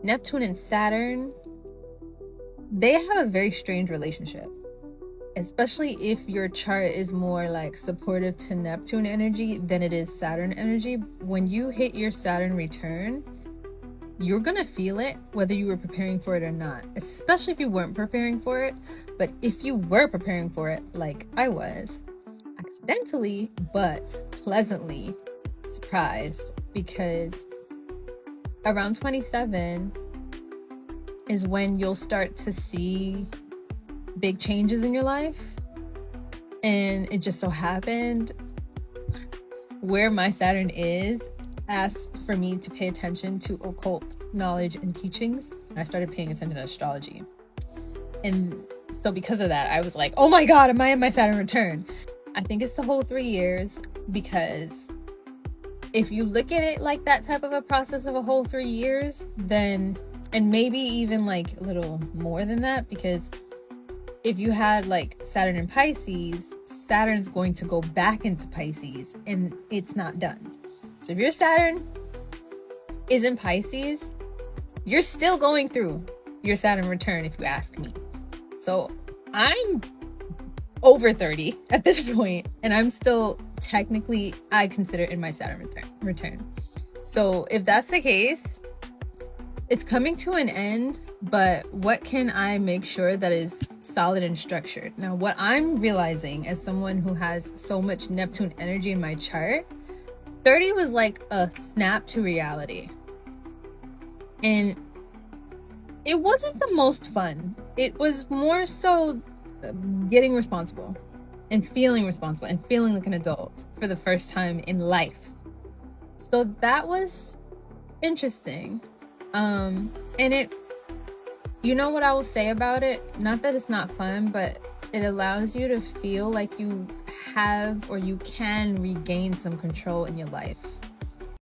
Neptune and Saturn, they have a very strange relationship, especially if your chart is more like supportive to Neptune energy than it is Saturn energy. When you hit your Saturn return, you're gonna feel it whether you were preparing for it or not, especially if you weren't preparing for it. But if you were preparing for it, like I was, accidentally but pleasantly surprised, because around 27 is when you'll start to see big changes in your life. And it just so happened where my Saturn is asked for me to pay attention to occult knowledge and teachings, and I started paying attention to astrology. And so because of that, I was like, oh my god, am I in my Saturn return? I think it's the whole 3 years, because if you look at it like that type of a process of a whole 3 years, then, and maybe even like a little more than that, because if you had like Saturn in Pisces, Saturn's going to go back into Pisces and it's not done. So if your Saturn is in Pisces, you're still going through your Saturn return, if you ask me. So I'm over 30 at this point, and I'm still technically, I consider in my Saturn return. So if that's the case, it's coming to an end, but what can I make sure that is solid and structured? Now, what I'm realizing as someone who has so much Neptune energy in my chart, 30 was like a snap to reality. And it wasn't the most fun. It was more so getting responsible and feeling like an adult for the first time in life. So that was interesting. And it, you know what I will say about it? Not that it's not fun, but it allows you to feel like you have or you can regain some control in your life.